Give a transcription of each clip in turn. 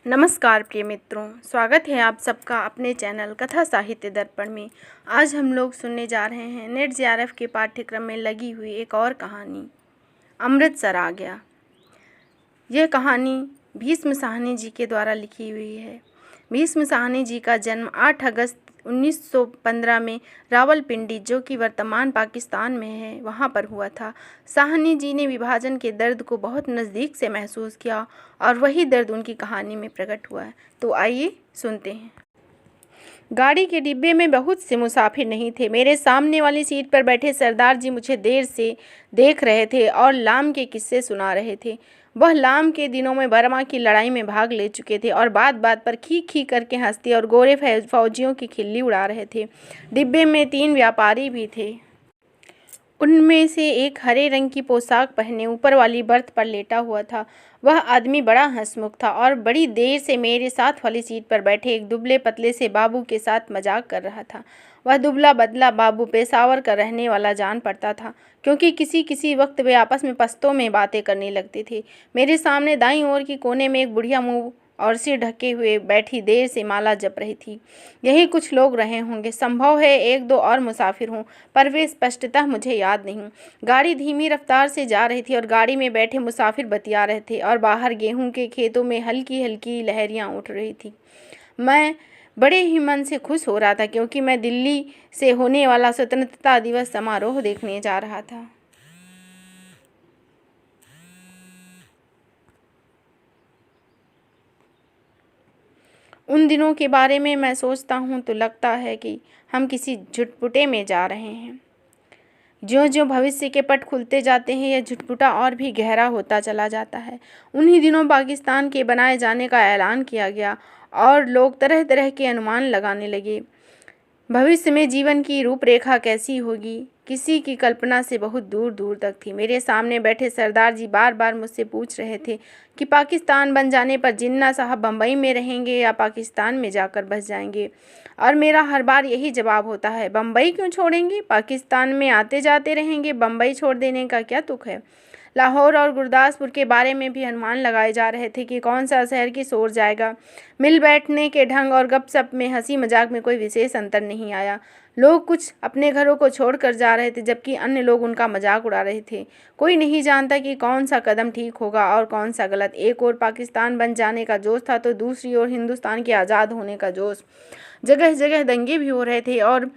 नमस्कार प्रिय मित्रों, स्वागत है आप सबका अपने चैनल कथा साहित्य दर्पण में। आज हम लोग सुनने जा रहे हैं नेट जेआरएफ के पाठ्यक्रम में लगी हुई एक और कहानी, अमृतसर आ गया। यह कहानी भीष्म साहनी जी के द्वारा लिखी हुई है। भीष्म साहनी जी का जन्म 8 अगस्त 1915 में रावलपिंडी, जो कि वर्तमान पाकिस्तान में है, वहाँ पर हुआ था। साहनी जी ने विभाजन के दर्द को बहुत नज़दीक से महसूस किया और वही दर्द उनकी कहानी में प्रकट हुआ है। तो आइए सुनते हैं। गाड़ी के डिब्बे में बहुत से मुसाफिर नहीं थे। मेरे सामने वाली सीट पर बैठे सरदार जी मुझे देर से देख रहे थे और लाम के किस्से सुना रहे थे। वह लाम के दिनों में बर्मा की लड़ाई में भाग ले चुके थे और बात बात पर खी खी करके हंसते और गोरे फौजियों की खिल्ली उड़ा रहे थे। डिब्बे में 3 व्यापारी भी थे। उनमें से एक हरे रंग की पोशाक पहने ऊपर वाली बर्थ पर लेटा हुआ था। वह आदमी बड़ा हंसमुख था और बड़ी देर से मेरे साथ वाली सीट पर बैठे एक दुबले पतले से बाबू के साथ मजाक कर रहा था। वह दुबला बदला बाबू पेशावर का रहने वाला जान पड़ता था, क्योंकि किसी किसी वक्त वे आपस में पश्तो में बातें करने लगते थे। मेरे सामने दाईं ओर की कोने में एक बुढ़िया मुँह और सिर ढके हुए बैठी देर से माला जप रही थी। यही कुछ लोग रहे होंगे, संभव है 1-2 और मुसाफिर हों, पर वे स्पष्टतः मुझे याद नहीं। गाड़ी धीमी रफ्तार से जा रही थी और गाड़ी में बैठे मुसाफिर बतिया रहे थे और बाहर गेहूं के खेतों में हल्की हल्की लहरियां उठ रही थी। मैं बड़े ही मन से खुश हो रहा था, क्योंकि मैं दिल्ली से होने वाला स्वतंत्रता दिवस समारोह देखने जा रहा था। उन दिनों के बारे में मैं सोचता हूँ तो लगता है कि हम किसी झुटपुटे में जा रहे हैं। ज्यों-ज्यों भविष्य के पट खुलते जाते हैं, यह झुटपुटा और भी गहरा होता चला जाता है। उन्हीं दिनों पाकिस्तान के बनाए जाने का ऐलान किया गया और लोग तरह तरह के अनुमान लगाने लगे। भविष्य में जीवन की रूपरेखा कैसी होगी, किसी की कल्पना से बहुत दूर दूर तक थी। मेरे सामने बैठे सरदार जी बार बार मुझसे पूछ रहे थे कि पाकिस्तान बन जाने पर जिन्ना साहब बम्बई में रहेंगे या पाकिस्तान में जाकर बस जाएंगे, और मेरा हर बार यही जवाब होता है, बम्बई क्यों छोड़ेंगे, पाकिस्तान में आते जाते रहेंगे, बम्बई छोड़ देने का क्या तुक है। लाहौर और गुरदासपुर के बारे में भी अनुमान लगाए जा रहे थे कि कौन सा शहर किस ओर जाएगा। मिल बैठने के ढंग और गपशप में, हंसी मजाक में कोई विशेष अंतर नहीं आया। लोग कुछ अपने घरों को छोड़कर जा रहे थे, जबकि अन्य लोग उनका मजाक उड़ा रहे थे। कोई नहीं जानता कि कौन सा कदम ठीक होगा और कौन सा गलत। एक ओर पाकिस्तान बन जाने का जोश था तो दूसरी ओर हिंदुस्तान के आज़ाद होने का जोश। जगह जगह दंगे भी हो रहे थे और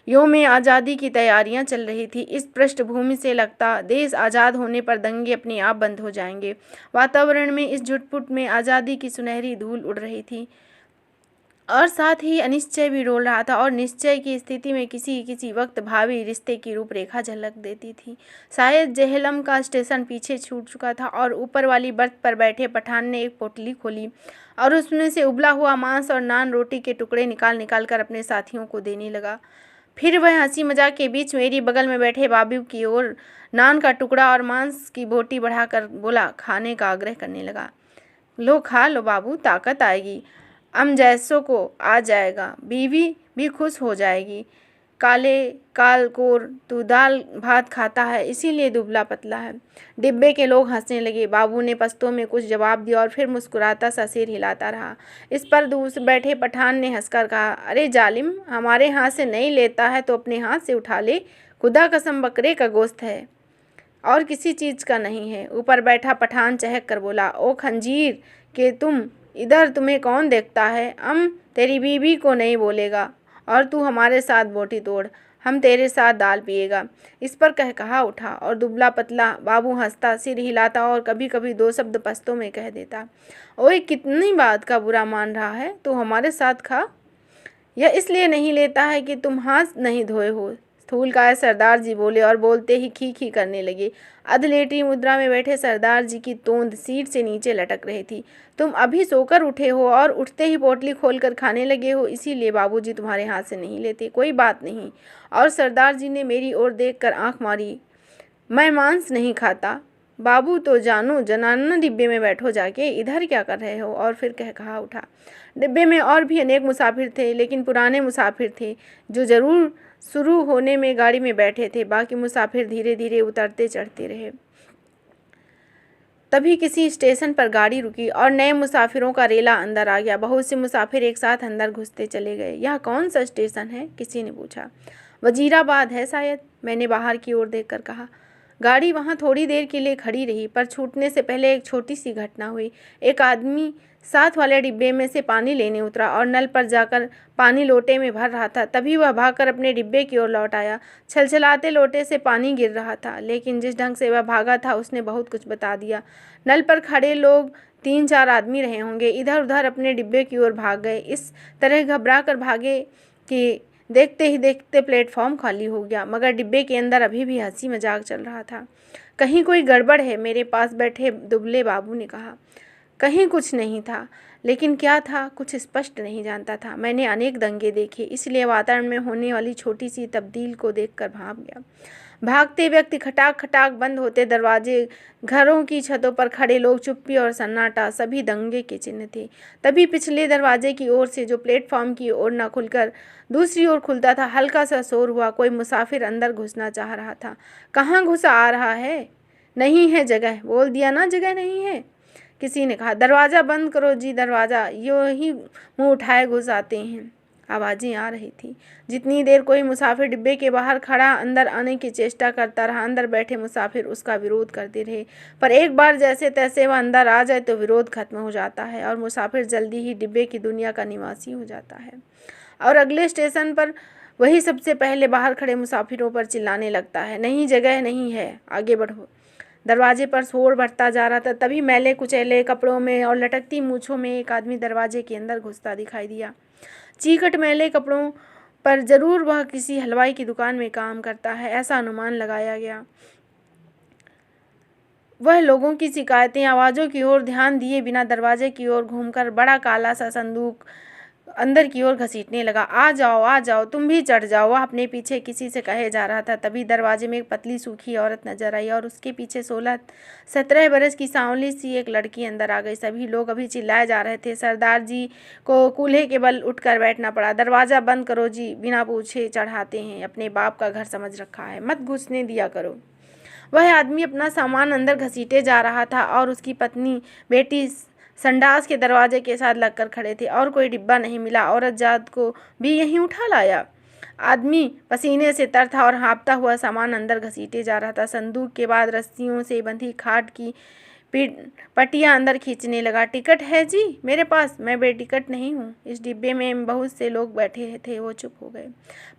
योम आज़ादी की तैयारियां चल रही थी। इस पृष्ठभूमि से लगता देश आज़ाद होने पर दंगे अपने आप बंद हो जाएंगे। वातावरण में इस झुटपुट में आज़ादी की सुनहरी धूल उड़ रही थी और साथ ही अनिश्चय भी डोल रहा था, और निश्चय की स्थिति में किसी किसी वक्त भावी रिश्ते की रूपरेखा झलक देती थी। शायद जेहलम का स्टेशन पीछे छूट चुका था और ऊपर वाली बर्थ पर बैठे पठान ने एक पोटली खोली और उसमें से उबला हुआ मांस और नान रोटी के टुकड़े निकाल निकाल कर अपने साथियों को देने लगा। फिर वह हंसी मजाक के बीच मेरी बगल में बैठे बाबू की ओर नान का टुकड़ा और मांस की बोटी बढ़ाकर बोला, खाने का आग्रह करने लगा। लो खा लो बाबू, ताकत आएगी, अम जैसों को आ जाएगा, बीवी भी खुश हो जाएगी। काले कालकोर तू दाल भात खाता है, इसीलिए दुबला पतला है। डिब्बे के लोग हंसने लगे। बाबू ने पश्तो में कुछ जवाब दिया और फिर मुस्कुराता सा सिर हिलाता रहा। इस पर दूसरे बैठे पठान ने हंसकर कहा, अरे जालिम, हमारे हाथ से नहीं लेता है तो अपने हाथ से उठा ले, खुदा कसम बकरे का गोश्त है और किसी चीज़ का नहीं है। ऊपर बैठा पठान चहक कर बोला, ओ खंजीर के तुम इधर, तुम्हें कौन देखता है, हम तेरी बीवी को नहीं बोलेगा और तू हमारे साथ बोटी तोड़, हम तेरे साथ दाल पिएगा। इस पर कहा उठा और दुबला पतला बाबू हंसता, सिर हिलाता और कभी कभी 2 शब्द पश्तो में कह देता, ओए कितनी बात का बुरा मान रहा है, तू हमारे साथ खा। यह इसलिए नहीं लेता है कि तुम हाथ नहीं धोए हो, स्थूलकाय सरदार जी बोले और बोलते ही खी खी करने लगे। अधलेटी मुद्रा में बैठे सरदार जी की तोंद सीट से नीचे लटक रही थी। तुम अभी सोकर उठे हो और उठते ही पोटली खोलकर खाने लगे हो, इसीलिए बाबूजी तुम्हारे हाथ से नहीं लेते। कोई बात नहीं। और सरदार जी ने मेरी ओर देखकर आंख मारी। मैं मांस नहीं खाता। बाबू तो जानो जनाना, डिब्बे में बैठो जाके, इधर क्या कर रहे हो। और फिर कहा उठा। डिब्बे में और भी अनेक मुसाफिर थे, लेकिन पुराने मुसाफिर थे जो जरूर शुरू होने में गाड़ी में बैठे थे। बाकी मुसाफिर धीरे धीरे उतरते चढ़ते रहे। तभी किसी स्टेशन पर गाड़ी रुकी और नए मुसाफिरों का रेला अंदर आ गया। बहुत से मुसाफिर एक साथ अंदर घुसते चले गए। यह कौन सा स्टेशन है? किसी ने पूछा। वजीराबाद है शायद, मैंने बाहर की ओर देखकर कहा। गाड़ी वहाँ थोड़ी देर के लिए खड़ी रही, पर छूटने से पहले एक छोटी सी घटना हुई। एक आदमी साथ वाले डिब्बे में से पानी लेने उतरा और नल पर जाकर पानी लोटे में भर रहा था। तभी वह भागकर अपने डिब्बे की ओर लौट आया। छलछलाते लोटे से पानी गिर रहा था, लेकिन जिस ढंग से वह भागा था उसने बहुत कुछ बता दिया। नल पर खड़े लोग 3-4 आदमी रहे होंगे, इधर उधर अपने डिब्बे की ओर भाग गए। इस तरह घबरा कर भागे कि देखते ही देखते प्लेटफॉर्म खाली हो गया, मगर डिब्बे के अंदर अभी भी हंसी मजाक चल रहा था। कहीं कोई गड़बड़ है, मेरे पास बैठे दुबले बाबू ने कहा। कहीं कुछ नहीं था, लेकिन क्या था कुछ स्पष्ट नहीं जानता था। मैंने अनेक दंगे देखे, इसलिए वातावरण में होने वाली छोटी सी तब्दील को देखकर भाग गया। भागते व्यक्ति, खटाक खटाक बंद होते दरवाजे, घरों की छतों पर खड़े लोग, चुप्पी और सन्नाटा, सभी दंगे के चिन्ह थे। तभी पिछले दरवाजे की ओर से, जो प्लेटफॉर्म की ओर न खुलकर दूसरी ओर खुलता था, हल्का सा शोर हुआ। कोई मुसाफिर अंदर घुसना चाह रहा था। कहाँ घुसा आ रहा है? नहीं है जगह, बोल दिया ना जगह नहीं है, किसी ने कहा। दरवाज़ा बंद करो जी, दरवाज़ा, यूँ ही मुँह उठाए घुस आते हैं। आवाज़ें आ रही थी। जितनी देर कोई मुसाफिर डिब्बे के बाहर खड़ा अंदर आने की चेष्टा करता रहा, अंदर बैठे मुसाफिर उसका विरोध करते रहे। पर एक बार जैसे तैसे वह अंदर आ जाए तो विरोध खत्म हो जाता है और मुसाफिर जल्दी ही डिब्बे की दुनिया का निवासी हो जाता है। और अगले स्टेशन पर वही सबसे पहले बाहर खड़े मुसाफिरों पर चिल्लाने लगता है, नहीं जगह नहीं है, आगे बढ़ो। दरवाजे पर शोर बढ़ता जा रहा था। तभी मैले कुचैले कपड़ों में और लटकती मूछों में एक आदमी दरवाजे के अंदर घुसता दिखाई दिया। चीकट मैले कपड़ों पर जरूर वह किसी हलवाई की दुकान में काम करता है, ऐसा अनुमान लगाया गया। वह लोगों की शिकायतें, आवाज़ों की ओर ध्यान दिए बिना दरवाजे की ओर घूमकर बड़ा काला सा संदूक अंदर की ओर घसीटने लगा। आ जाओ, तुम भी चढ़ जाओ, वह अपने पीछे किसी से कहे जा रहा था। तभी दरवाजे में एक पतली सूखी औरत नजर आई और उसके पीछे 16-17 बरस की सांवली सी एक लड़की अंदर आ गई। सभी लोग अभी चिल्लाए जा रहे थे। सरदार जी को कूल्हे के बल उठकर बैठना पड़ा। दरवाज़ा बंद करो जी, बिना पूछे चढ़ाते हैं, अपने बाप का घर समझ रखा है, मत घुसने दिया करो। वह आदमी अपना सामान अंदर घसीटे जा रहा था और उसकी पत्नी बेटी संडास के दरवाजे के साथ लगकर खड़े थे। और कोई डिब्बा नहीं मिला, औरत जात को भी यहीं उठा लाया। आदमी पसीने से तर था और हाँफता हुआ सामान अंदर घसीटे जा रहा था। संदूक के बाद रस्सियों से बंधी खाट की पटियां अंदर खींचने लगा। टिकट है जी मेरे पास, मैं बेटिकट नहीं हूँ। इस डिब्बे में बहुत से लोग बैठे थे, वो चुप हो गए।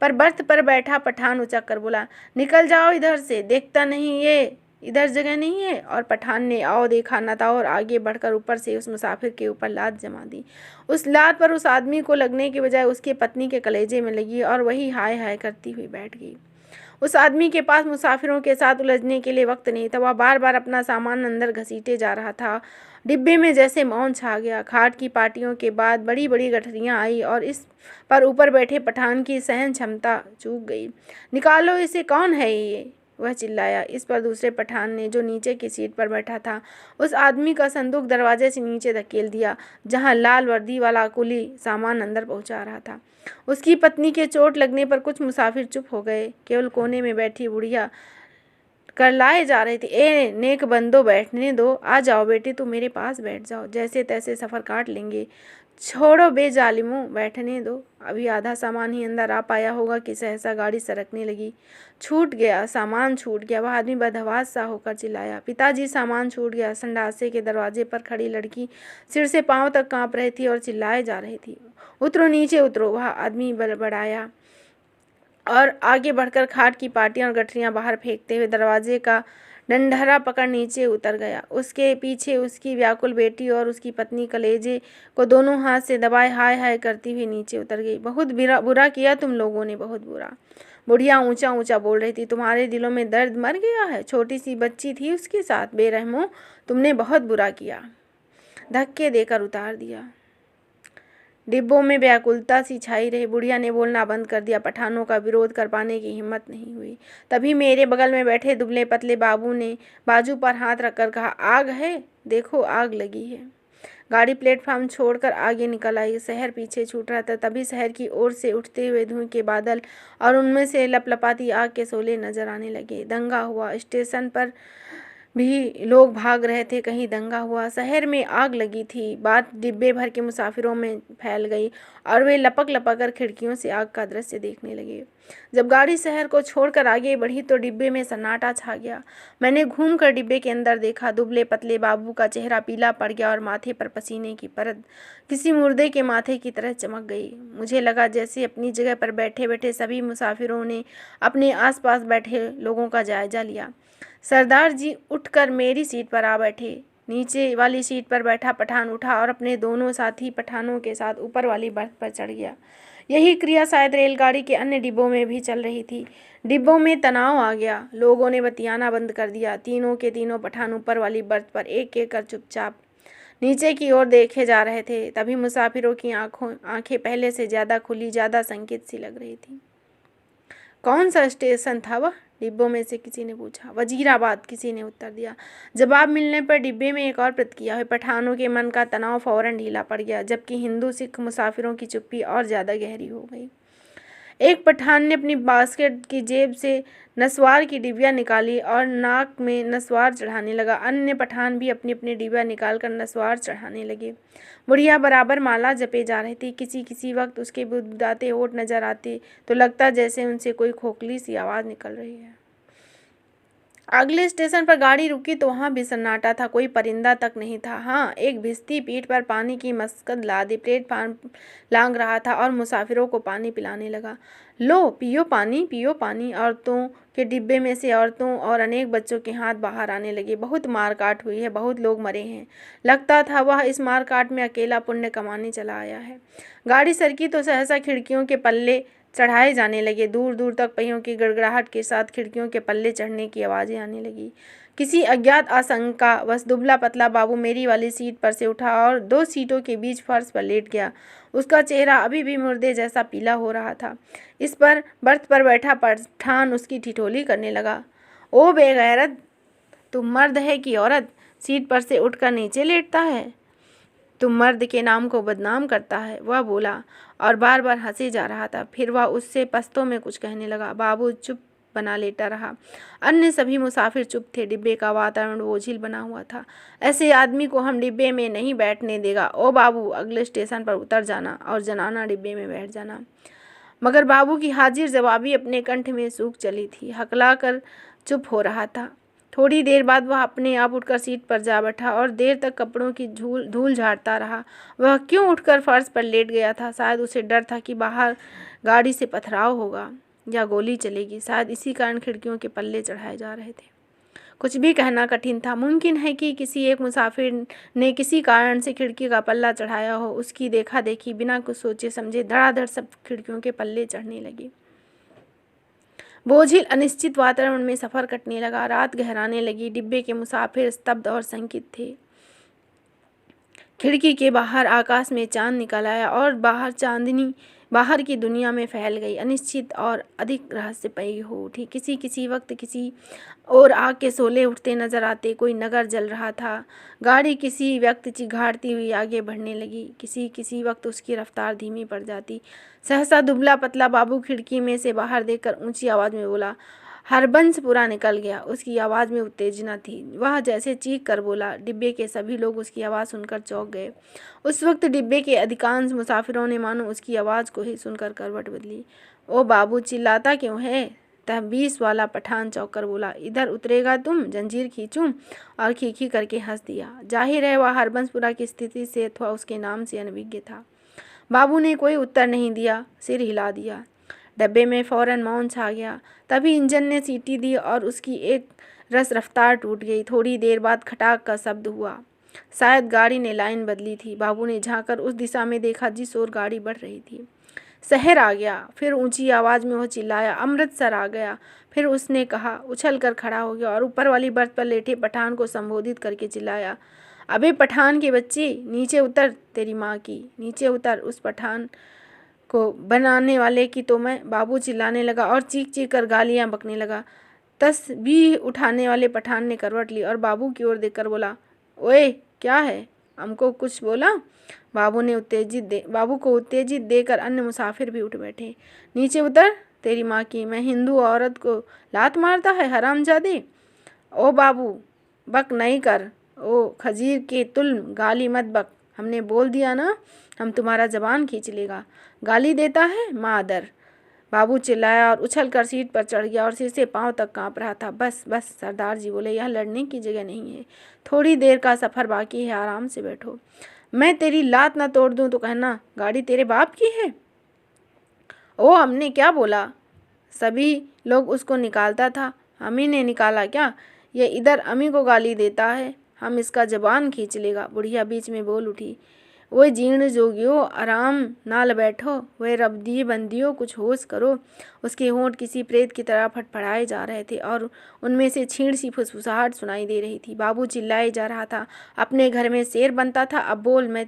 पर बर्थ पर बैठा पठान उचक कर बोला, निकल जाओ इधर से, देखता नहीं ये इधर जगह नहीं है। और पठान ने आओ देखा न था और आगे बढ़कर ऊपर से उस मुसाफिर के ऊपर लात जमा दी। उस लात पर उस आदमी को लगने के बजाय उसकी पत्नी के कलेजे में लगी और वही हाय हाय करती हुई बैठ गई। उस आदमी के पास मुसाफिरों के साथ उलझने के लिए वक्त नहीं था। वह बार बार अपना सामान अंदर घसीटे जा रहा था। डिब्बे में जैसे मौन छा गया। खाट की पाटियों के बाद बड़ी बड़ी गठरियाँ आई और इस पर ऊपर बैठे पठान की सहन क्षमता चूक गई। निकालो इसे, कौन है ये, वह चिल्लाया। इस पर दूसरे पठान ने, जो नीचे की सीट पर बैठा था, उस आदमी का संदूक दरवाजे से नीचे धकेल दिया, जहां लाल वर्दी वाला कुली सामान अंदर पहुंचा रहा था। उसकी पत्नी के चोट लगने पर कुछ मुसाफिर चुप हो गए। केवल कोने में बैठी बुढ़िया करलाए जा रही थी। ए नेक बंदो, बैठने दो, आ जाओ बेटी, तुम मेरे पास बैठ जाओ, जैसे तैसे सफ़र काट लेंगे। छोड़ो बेजालिमो, बैठने दो। अभी आधा सामान ही अंदर आ पाया होगा कि सहसा गाड़ी सरकने लगी। छूट गया, सामान छूट गया, वह आदमी बदहवास सा होकर चिल्लाया। पिताजी, सामान छूट गया। संडासे के दरवाजे पर खड़ी लड़की सिर से पांव तक कांप रही थी और चिल्लाए जा रही थी। उतरो, नीचे उतरो, वह आदमी बड़बड़ाया और आगे बढ़कर खाट की पाटियां और गठरियां बाहर फेंकते हुए दरवाजे का डंडहरा पकड़ नीचे उतर गया। उसके पीछे उसकी व्याकुल बेटी और उसकी पत्नी कलेजे को दोनों हाथ से दबाए हाय हाय करती हुई नीचे उतर गई। बहुत बुरा किया तुम लोगों ने, बहुत बुरा। बुढ़िया ऊंचा ऊंचा बोल रही थी। तुम्हारे दिलों में दर्द मर गया है? छोटी सी बच्ची थी उसके साथ, बेरहमो, तुमने बहुत बुरा किया। धक्के देकर उतार दिया। डिब्बों में व्याकुलता सी छाई रही। बुढ़िया ने बोलना बंद कर दिया। पठानों का विरोध कर पाने की हिम्मत नहीं हुई। तभी मेरे बगल में बैठे दुबले पतले बाबू ने बाजू पर हाथ रखकर कहा, आग है, देखो आग लगी है। गाड़ी प्लेटफार्म छोड़कर आगे निकल आई। शहर पीछे छूट रहा था। तभी शहर की ओर से उठते हुए धुएं के बादल और उनमें से लपलपाती आग के शोले नजर आने लगे। दंगा हुआ। स्टेशन पर भी लोग भाग रहे थे, कहीं दंगा हुआ, शहर में आग लगी थी। बात डिब्बे भर के मुसाफिरों में फैल गई और वे लपक लपक कर खिड़कियों से आग का दृश्य देखने लगे। जब गाड़ी शहर को छोड़कर आगे बढ़ी तो डिब्बे में सन्नाटा छा गया। मैंने घूम कर डिब्बे के अंदर देखा। दुबले पतले बाबू का चेहरा पीला पड़ गया और माथे पर पसीने की परत किसी मुर्दे के माथे की तरह चमक गई। मुझे लगा जैसे अपनी जगह पर बैठे बैठे सभी मुसाफिरों ने अपने आसपास बैठे लोगों का जायजा लिया। सरदार जी उठकर मेरी सीट पर आ बैठे। नीचे वाली सीट पर बैठा पठान उठा और अपने दोनों साथी पठानों के साथ ऊपर वाली बर्थ पर चढ़ गया। यही क्रिया शायद रेलगाड़ी के अन्य डिब्बों में भी चल रही थी। डिब्बों में तनाव आ गया। लोगों ने बतियाना बंद कर दिया। तीनों के तीनों पठान ऊपर वाली बर्थ पर एक एक कर चुपचाप नीचे की ओर देखे जा रहे थे। तभी मुसाफिरों की आंखें पहले से ज़्यादा खुली, ज़्यादा संकित सी लग रही थी। कौन सा स्टेशन था वह? डिब्बों में से किसी ने पूछा। वजीराबाद, किसी ने उत्तर दिया। जवाब मिलने पर डिब्बे में एक और प्रतिक्रिया हुई। पठानों के मन का तनाव फौरन ढीला पड़ गया, जबकि हिंदू सिख मुसाफिरों की चुप्पी और ज़्यादा गहरी हो गई। एक पठान ने अपनी बास्केट की जेब से नस्वार की डिबिया निकाली और नाक में नस्वार चढ़ाने लगा। अन्य पठान भी अपनी अपनी डिबिया निकालकर नस्वार चढ़ाने लगे। बुढ़िया बराबर माला जपे जा रही थी। किसी किसी वक्त उसके बुदबुदाते होठ नजर आते तो लगता जैसे उनसे कोई खोखली सी आवाज़ निकल रही है। अगले स्टेशन पर गाड़ी रुकी तो वहाँ भी सन्नाटा था। कोई परिंदा तक नहीं था। हाँ, एक भिश्ती पीठ पर पानी की मस्कत लादे प्लेटफार्म लांग रहा था और मुसाफिरों को पानी पिलाने लगा। लो पियो पानी, पियो पानी। औरतों के डिब्बे में से औरतों और अनेक बच्चों के हाथ बाहर आने लगे। बहुत मारकाट हुई है, बहुत लोग मरे हैं। लगता था वह इस मारकाट में अकेला पुण्य कमाने चला आया है। गाड़ी सरकी तो सहसा खिड़कियों के पल्ले चढ़ाए जाने लगे। दूर दूर तक पहियों की गड़गड़ाहट के साथ खिड़कियों के पल्ले चढ़ने की आवाज़ें आने लगी। किसी अज्ञात आशंका बस दुबला पतला बाबू मेरी वाली सीट पर से उठा और 2 सीटों के बीच फर्श पर लेट गया। उसका चेहरा अभी भी मुर्दे जैसा पीला हो रहा था। इस पर बर्थ पर बैठा पठान उसकी ठिठोली करने लगा। ओ बेगैरत, तुम मर्द है कि औरत? सीट पर से उठकर नीचे लेटता है, तुम मर्द के नाम को बदनाम करता है, वह बोला और बार बार हंसे जा रहा था। फिर वह उससे पश्तो में कुछ कहने लगा। बाबू चुप बना लेटा रहा। अन्य सभी मुसाफिर चुप थे। डिब्बे का वातावरण बोझिल बना हुआ था। ऐसे आदमी को हम डिब्बे में नहीं बैठने देगा। ओ बाबू, अगले स्टेशन पर उतर जाना और जनाना डिब्बे में बैठ जाना। मगर बाबू की हाजिर जवाबी अपने कंठ में सूख चली थी। हकला कर चुप हो रहा था। थोड़ी देर बाद वह अपने आप उठकर सीट पर जा बैठा और देर तक कपड़ों की धूल झाड़ता रहा। वह क्यों उठकर फर्श पर लेट गया था? शायद उसे डर था कि बाहर गाड़ी से पथराव होगा या गोली चलेगी। शायद इसी कारण खिड़कियों के पल्ले चढ़ाए जा रहे थे। कुछ भी कहना कठिन था। मुमकिन है कि किसी एक मुसाफिर ने किसी कारण से खिड़की का पल्ला चढ़ाया हो। उसकी देखा देखी बिना कुछ सोचे समझे धड़ाधड़ सब खिड़कियों के पल्ले चढ़ने लगे। बोझिल अनिश्चित वातावरण में सफ़र कटने लगा। रात गहराने लगी। डिब्बे के मुसाफिर स्तब्ध और शंकित थे। खिड़की के बाहर आकाश में चांद निकल आया और चांदनी बाहर की दुनिया में फैल गई। अनिश्चित और अधिक रहस्यमयी हो उठी। किसी किसी वक्त किसी और आग के शोले उठते नजर आते। कोई नगर जल रहा था। गाड़ी किसी वक्त चिघाड़ती हुई आगे बढ़ने लगी। किसी किसी वक्त उसकी रफ्तार धीमी पड़ जाती। सहसा दुबला पतला बाबू खिड़की में से बाहर देखकर ऊंची आवाज़ में बोला, हरबंस पूरा निकल गया। उसकी आवाज़ में उत्तेजना थी। वह जैसे चीख कर बोला। डिब्बे के सभी लोग उसकी आवाज़ सुनकर चौंक गए। उस वक्त डिब्बे के अधिकांश मुसाफिरों ने मानो उसकी आवाज़ को ही सुनकर करवट बदली। ओ बाबू, चिल्लाता क्यों है? तहबीस वाला पठान चौंक कर बोला। इधर उतरेगा तुम, जंजीर खींचूं? और खीखी करके हंस दिया। जाहिर है वह हरबंसपुरा की स्थिति से अथवा उसके नाम से अनभिज्ञ था। बाबू ने कोई उत्तर नहीं दिया, सिर हिला दिया। डब्बे में फौरन मौन छा गया। तभी इंजन ने सीटी दी और उसकी एक रस रफ्तार टूट गई। थोड़ी देर बाद खटाक का शब्द हुआ। शायद गाड़ी ने लाइन बदली थी। बाबू ने झांककर उस दिशा में देखा जिस ओर गाड़ी बढ़ रही थी। शहर आ गया। फिर ऊंची आवाज़ में वह चिल्लाया, अमृतसर आ गया। फिर उसने कहा, उछल कर खड़ा हो गया और ऊपर वाली बर्थ पर लेटे पठान को संबोधित करके चिल्लाया, अबे पठान के बच्चे, नीचे उतर, तेरी माँ की नीचे उतर। उस पठान को बनाने वाले की तो मैं, बाबू चिल्लाने लगा और चीख चीख कर गालियाँ बकने लगा। तस्बीह उठाने वाले पठान ने करवट ली और बाबू की ओर देखकर बोला, ओए क्या है, हमको कुछ बोला? बाबू को उत्तेजित देकर अन्य मुसाफिर भी उठ बैठे। नीचे उतर, तेरी माँ की, मैं हिंदू औरत को लात मारता है हरामजादे। ओ बाबू, बक नहीं कर, ओ खजीर के तुल गाली मत बक, हमने बोल दिया ना हम तुम्हारा जबान खींच लेगा। गाली देता है मादर, बाबू चिल्लाया और उछल कर सीट पर चढ़ गया और सिर से पांव तक कांप रहा था। बस बस, सरदार जी बोले, यह लड़ने की जगह नहीं है, थोड़ी देर का सफ़र बाकी है, आराम से बैठो। मैं तेरी लात ना तोड़ दूं तो कहना गाड़ी तेरे बाप की है। ओ हमने क्या बोला, सभी लोग उसको निकालता था, हम ही ने निकाला क्या? ये इधर अम्मी को गाली देता है, हम इसका जबान खींच लेगा। बुढ़िया बीच में बोल उठी, वो जीर्ण जोगियो आराम नाल बैठो, वह रब्दी बंदियों कुछ होश करो। उसके होंठ किसी प्रेत की तरह फटफड़ाए जा रहे थे और उनमें से छीण सी फुसफुसाहट सुनाई दे रही थी। बाबू चिल्लाए जा रहा था, अपने घर में शेर बनता था, अब बोल मैं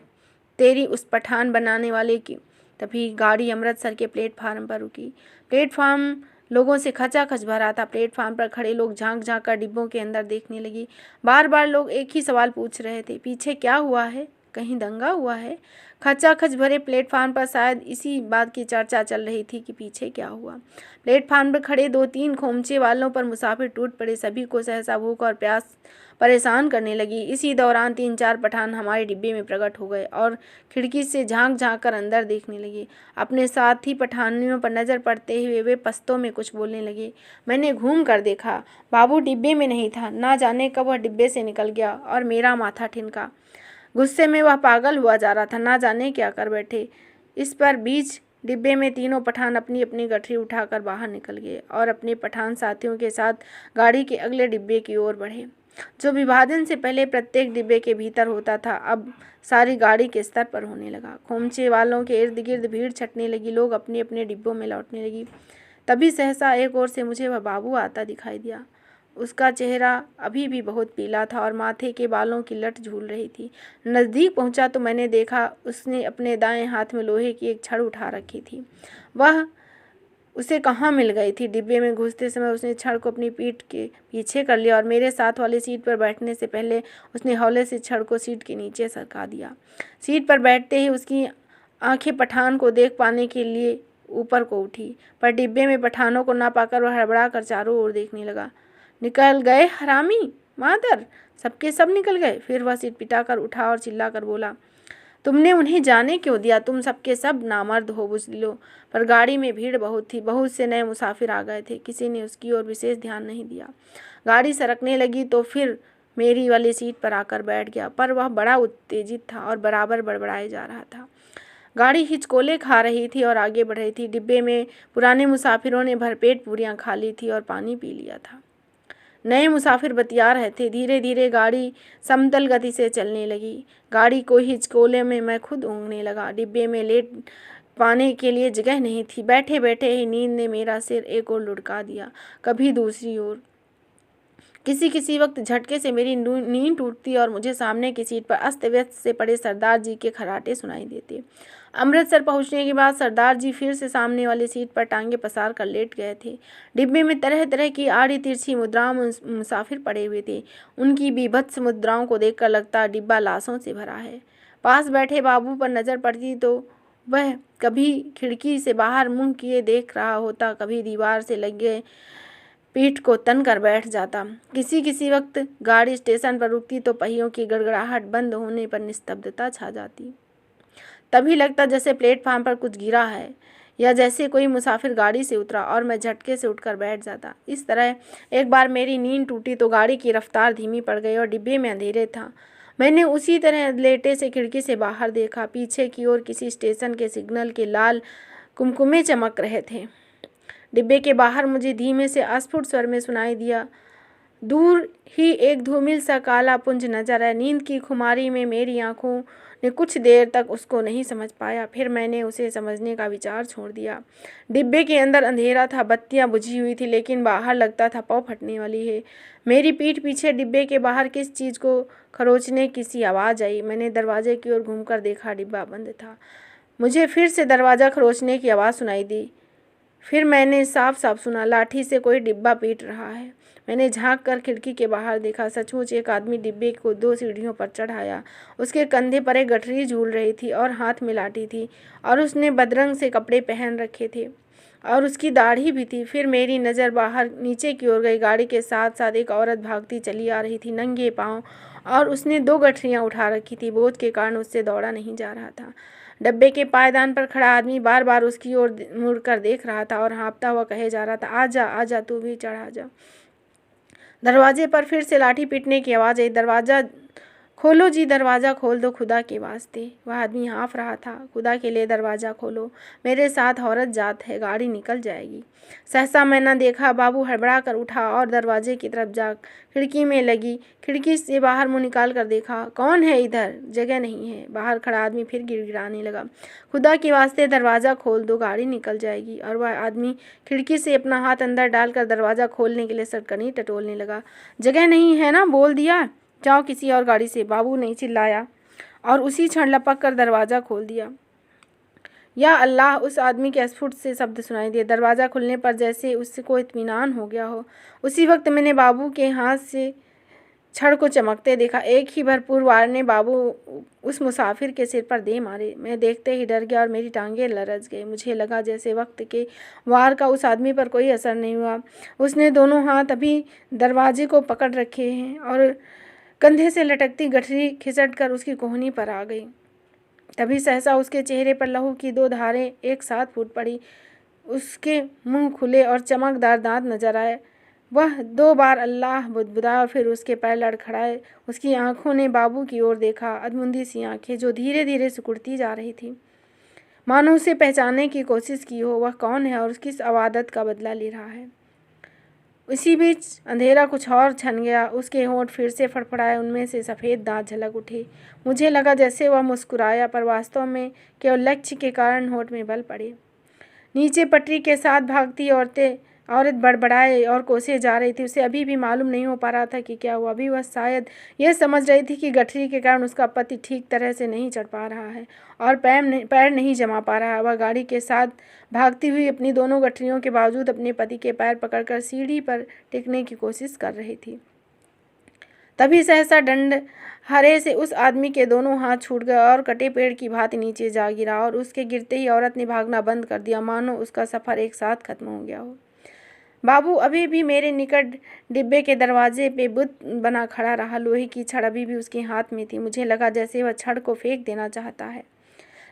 तेरी उस पठान बनाने वाले की। तभी गाड़ी अमृतसर के प्लेटफार्म पर रुकी। प्लेटफार्म लोगों से खचाखच भरा था। प्लेटफार्म पर खड़े लोग झांक झांक कर डिब्बों के अंदर देखने लगी। बार बार लोग एक ही सवाल पूछ रहे थे, पीछे क्या हुआ है, कहीं दंगा हुआ है। खचाखच भरे प्लेटफार्म पर शायद इसी बात की चर्चा चल रही थी कि पीछे क्या हुआ। प्लेटफार्म पर खड़े 2-3 खोमचे वालों पर मुसाफिर टूट पड़े। सभी को सहसा भूख और प्यास परेशान करने लगी। इसी दौरान 3-4 पठान हमारे डिब्बे में प्रकट हो गए और खिड़की से झांक झांक कर अंदर देखने लगे। अपने साथी पठानियों पर नज़र पड़ते हुए वे पश्तो में कुछ बोलने लगे। मैंने घूम कर देखा, बाबू डिब्बे में नहीं था। ना जाने कब वह डिब्बे से निकल गया और मेरा माथा ठिनका। गुस्से में वह पागल हुआ जा रहा था, ना जाने क्या कर बैठे। इस पर बीच डिब्बे में तीनों पठान अपनी अपनी गठरी उठाकर बाहर निकल गए और अपने पठान साथियों के साथ गाड़ी के अगले डिब्बे की ओर बढ़े, जो विभाजन से पहले प्रत्येक डिब्बे के भीतर होता था, अब सारी गाड़ी के स्तर पर होने लगा। खोमचे वालों के इर्द गिर्द भीड़ छटने लगी, लोग अपने अपने डिब्बों में लौटने लगी। तभी सहसा एक ओर से मुझे वह बाबू आता दिखाई दिया। उसका चेहरा अभी भी बहुत पीला था और माथे के बालों की लट झूल रही थी। नज़दीक पहुंचा तो मैंने देखा उसने अपने दाएं हाथ में लोहे की एक छड़ उठा रखी थी। वह उसे कहाँ मिल गई थी। डिब्बे में घुसते समय उसने छड़ को अपनी पीठ के पीछे कर लिया और मेरे साथ वाली सीट पर बैठने से पहले उसने हौले से छड़ को सीट के नीचे सरका दिया। सीट पर बैठते ही उसकी आंखें पठान को देख पाने के लिए ऊपर को उठी, पर डिब्बे में पठानों को ना पाकर वह हड़बड़ा कर चारों ओर देखने लगा। निकल गए हरामी मादर, सबके सब निकल गए। फिर वह सिर पिटाकर उठा और चिल्लाकर बोला, तुमने उन्हें जाने क्यों दिया? तुम सबके सब नामर्द हो बुझलो। पर गाड़ी में भीड़ बहुत थी, बहुत से नए मुसाफिर आ गए थे, किसी ने उसकी ओर विशेष ध्यान नहीं दिया। गाड़ी सरकने लगी तो फिर मेरी वाली सीट पर आकर बैठ गया, पर वह बड़ा उत्तेजित था और बराबर बड़बड़ाए जा रहा था। गाड़ी हिचकोले खा रही थी और आगे बढ़ रही थी। डिब्बे में पुराने मुसाफिरों ने भरपेट पूरियां खा ली थी और पानी पी लिया था। नए मुसाफिर बतिया रहे थे। धीरे धीरे गाड़ी समतल गति से चलने लगी। गाड़ी को हिचकोले में मैं खुद ऊँघने लगा। डिब्बे में लेट पाने के लिए जगह नहीं थी। बैठे बैठे ही नींद ने मेरा सिर एक ओर लुढ़का दिया, कभी दूसरी ओर। किसी किसी वक्त झटके से मेरी नींद टूटती और मुझे सामने की सीट पर अस्त व्यस्त से पड़े सरदार जी के खर्राटे सुनाई देते। अमृतसर पहुंचने के बाद सरदार जी फिर से सामने वाली सीट पर टांगे पसार कर लेट गए थे। डिब्बे में तरह तरह की आड़ी तिरछी मुद्राओं में मुसाफिर पड़े हुए थे। उनकी बीभत्स मुद्राओं को देखकर लगता डिब्बा लाशों से भरा है। पास बैठे बाबू पर नज़र पड़ती तो वह कभी खिड़की से बाहर मुंह किए देख रहा होता, कभी दीवार से लगे पीठ को तन कर बैठ जाता। किसी किसी वक्त गाड़ी स्टेशन पर रुकती तो पहियों की गड़गड़ाहट बंद होने पर निस्तब्धता छा जाती। तभी लगता जैसे प्लेटफार्म पर कुछ गिरा है या जैसे कोई मुसाफिर गाड़ी से उतरा और मैं झटके से उठकर बैठ जाता। इस तरह एक बार मेरी नींद टूटी तो गाड़ी की रफ्तार धीमी पड़ गई और डिब्बे में अंधेरे था। मैंने उसी तरह लेटे से खिड़की से बाहर देखा। पीछे की ओर किसी स्टेशन के सिग्नल के लाल कुमकुमे चमक रहे थे। डिब्बे के बाहर मुझे धीमे से अस्फुट स्वर में सुनाई दिया, दूर ही एक धूमिल सा काला पुंज नजर आया। नींद की खुमारी में मेरी आंखों ने कुछ देर तक उसको नहीं समझ पाया, फिर मैंने उसे समझने का विचार छोड़ दिया। डिब्बे के अंदर अंधेरा था, बत्तियां बुझी हुई थी, लेकिन बाहर लगता था पौ फटने वाली है। मेरी पीठ पीछे डिब्बे के बाहर किस चीज़ को खरोचने की सी आवाज़ आई। मैंने दरवाजे की ओर घूमकर देखा, डिब्बा बंद था। मुझे फिर से दरवाज़ा खरोचने की आवाज़ सुनाई दी। फिर मैंने साफ साफ सुना, लाठी से कोई डिब्बा पीट रहा है। मैंने झांक कर खिड़की के बाहर देखा। सचमुच एक आदमी डिब्बे को 2 सीढ़ियों पर चढ़ाया। उसके कंधे पर एक गठरी झूल रही थी और हाथ में लाठी थी, और उसने बदरंग से कपड़े पहन रखे थे और उसकी दाढ़ी भी थी। फिर मेरी नज़र बाहर नीचे की ओर गई। गाड़ी के साथ साथ एक औरत भागती चली आ रही थी, नंगे पाँव, और उसने 2 गठरियाँ उठा रखी थी। बोझ के कारण उससे दौड़ा नहीं जा रहा था। डब्बे के पायदान पर खड़ा आदमी बार बार उसकी ओर मुड़कर देख रहा था और हाँफता हुआ कहे जा रहा था, आजा आजा, तू भी चढ़ आजा। दरवाजे पर फिर से लाठी पीटने की आवाज़ आई। दरवाज़ा खोलो जी, दरवाज़ा खोल दो खुदा के वास्ते। वह आदमी हाँफ रहा था। खुदा के लिए दरवाज़ा खोलो, मेरे साथ औरत जात है, गाड़ी निकल जाएगी। सहसा मैं न देखा। बाबू हड़बड़ा कर उठा और दरवाजे की तरफ जा खिड़की में लगी। खिड़की से बाहर मुंह निकाल कर देखा, कौन है इधर? जगह नहीं है। बाहर खड़ा आदमी फिर गिड़गिड़ाने लगा, खुदा के वास्ते दरवाज़ा खोल दो, गाड़ी निकल जाएगी। और वह आदमी खिड़की से अपना हाथ अंदर डालकर दरवाज़ा खोलने के लिए सटकनी टटोलने लगा। जगह नहीं है ना, बोल दिया, जाओ किसी और गाड़ी से। बाबू ने चिल्लाया और उसी क्षण लपक कर दरवाज़ा खोल दिया। या अल्लाह, उस आदमी के अस्फुट से शब्द सुनाई दिए। दरवाज़ा खुलने पर जैसे उसको इत्मीनान हो गया हो। उसी वक्त मैंने बाबू के हाथ से छड़ को चमकते देखा। एक ही भरपूर वार ने बाबू उस मुसाफिर के सिर पर दे मारे। मैं देखते ही डर गया और मेरी टांगें लरज गई। मुझे लगा जैसे वक्त के वार का उस आदमी पर कोई असर नहीं हुआ। उसने दोनों हाथ अभी दरवाजे को पकड़ रखे हैं और कंधे से लटकती गठरी खिसट कर उसकी कोहनी पर आ गई। तभी सहसा उसके चेहरे पर लहू की 2 धारें एक साथ फूट पड़ी। उसके मुंह खुले और चमकदार दांत नजर आए। वह 2 बार अल्लाह बुदबुदाया, फिर उसके पैर लड़खड़ाए। उसकी आंखों ने बाबू की ओर देखा, अधमुंदी सी आंखें जो धीरे धीरे सिकुड़ती जा रही थी, मानो उसे पहचानने की कोशिश की हो। वह कौन है और किस अवादत का बदला ले रहा है? इसी बीच अंधेरा कुछ और छन गया। उसके होंठ फिर से फड़फड़ाए, उनमें से सफ़ेद दांत झलक उठे। मुझे लगा जैसे वह मुस्कुराया, पर वास्तव में केवल लक्ष्य के कारण होंठ में बल पड़े। नीचे पटरी के साथ भागती औरत बड़बड़ाए और कोसे जा रही थी। उसे अभी भी मालूम नहीं हो पा रहा था कि क्या हुआ। अभी वह शायद यह समझ रही थी कि गठरी के कारण उसका पति ठीक तरह से नहीं चढ़ पा रहा है और पैर नहीं जमा पा रहा है। वह गाड़ी के साथ भागती हुई अपनी दोनों गठरियों के बावजूद अपने पति के पैर पकड़कर सीढ़ी पर टिकने की कोशिश कर रही थी। तभी सहसा डंड हरे से उस आदमी के दोनों हाथ छूट गए और कटे पेड़ की भांति नीचे जा गिरा, और उसके गिरते ही औरत ने भागना बंद कर दिया, मानो उसका सफ़र एक साथ खत्म हो गया हो। बाबू अभी भी मेरे निकट डिब्बे के दरवाजे पे बुत बना खड़ा रहा। लोहे की छड़ अभी भी उसके हाथ में थी। मुझे लगा जैसे वह छड़ को फेंक देना चाहता है,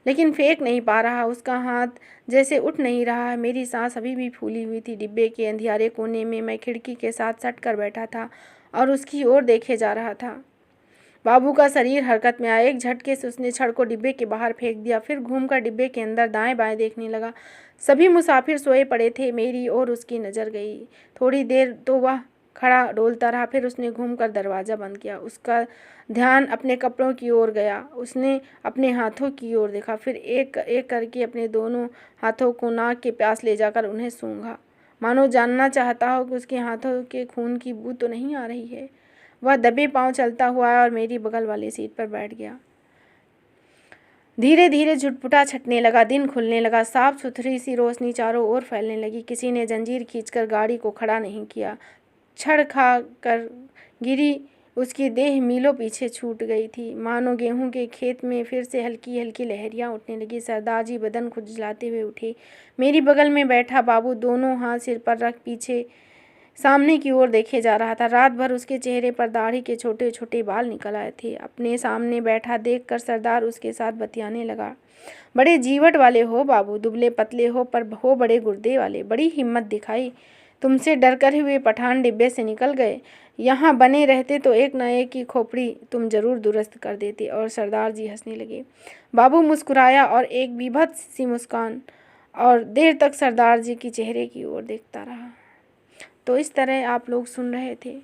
लेकिन फेंक नहीं पा रहा। उसका हाथ जैसे उठ नहीं रहा है। मेरी सांस अभी भी फूली हुई थी। डिब्बे के अंधियारे कोने में मैं खिड़की के साथ सट कर बैठा था और उसकी ओर देखे जा रहा था। बाबू का शरीर हरकत में आया। एक झटके से उसने छड़ को डिब्बे के बाहर फेंक दिया, फिर घूमकर डिब्बे के अंदर दाएं बाएं देखने लगा। सभी मुसाफिर सोए पड़े थे। मेरी ओर उसकी नज़र गई। थोड़ी देर तो वह खड़ा डोलता रहा, फिर उसने घूमकर दरवाज़ा बंद किया। उसका ध्यान अपने कपड़ों की ओर गया। उसने अपने हाथों की ओर देखा, फिर एक एक करके अपने दोनों हाथों को नाक के पास ले जाकर उन्हें सूंघा, मानो जानना चाहता हो कि उसके हाथों के खून की बू तो नहीं आ रही है। वह दबे पांव चलता हुआ और मेरी बगल वाली सीट पर बैठ गया। धीरे धीरे झुटपुटा छटने लगा। दिन खुलने लगा। साफ सुथरी सी रोशनी चारों ओर फैलने लगी। किसी ने जंजीर खींचकर गाड़ी को खड़ा नहीं किया। छड़ खा कर गिरी उसकी देह मीलों पीछे छूट गई थी, मानो गेहूं के खेत में फिर से हल्की हल्की लहरियां उठने लगी। सरदार जी बदन खुजलाते हुए उठे। मेरी बगल में बैठा बाबू दोनों हाथ सिर पर रख पीछे सामने की ओर देखे जा रहा था। रात भर उसके चेहरे पर दाढ़ी के छोटे छोटे बाल निकल आए थे। अपने सामने बैठा देखकर सरदार उसके साथ बतियाने लगा। बड़े जीवट वाले हो बाबू, दुबले पतले हो पर हो बड़े गुर्दे वाले। बड़ी हिम्मत दिखाई। तुमसे डर कर हुए पठान डिब्बे से निकल गए। यहाँ बने रहते तो एक न एक की खोपड़ी तुम जरूर दुरुस्त कर देते। और सरदार जी हंसने लगे। बाबू मुस्कुराया और एक विभत्स सी मुस्कान, और देर तक सरदार जी की चेहरे की ओर देखता रहा। तो इस तरह आप लोग सुन रहे थे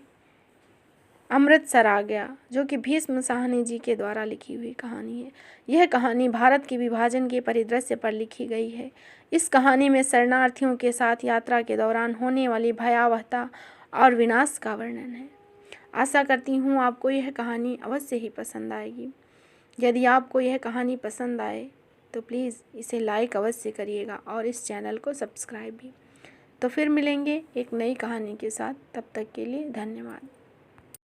अमृतसर आ गया, जो कि भीष्म साहनी जी के द्वारा लिखी हुई कहानी है। यह कहानी भारत के विभाजन के परिदृश्य पर लिखी गई है। इस कहानी में शरणार्थियों के साथ यात्रा के दौरान होने वाली भयावहता और विनाश का वर्णन है। आशा करती हूँ आपको यह कहानी अवश्य ही पसंद आएगी। यदि आपको यह कहानी पसंद आए तो प्लीज़ इसे लाइक अवश्य करिएगा और इस चैनल को सब्सक्राइब भी। तो फिर मिलेंगे एक नई कहानी के साथ। तब तक के लिए धन्यवाद।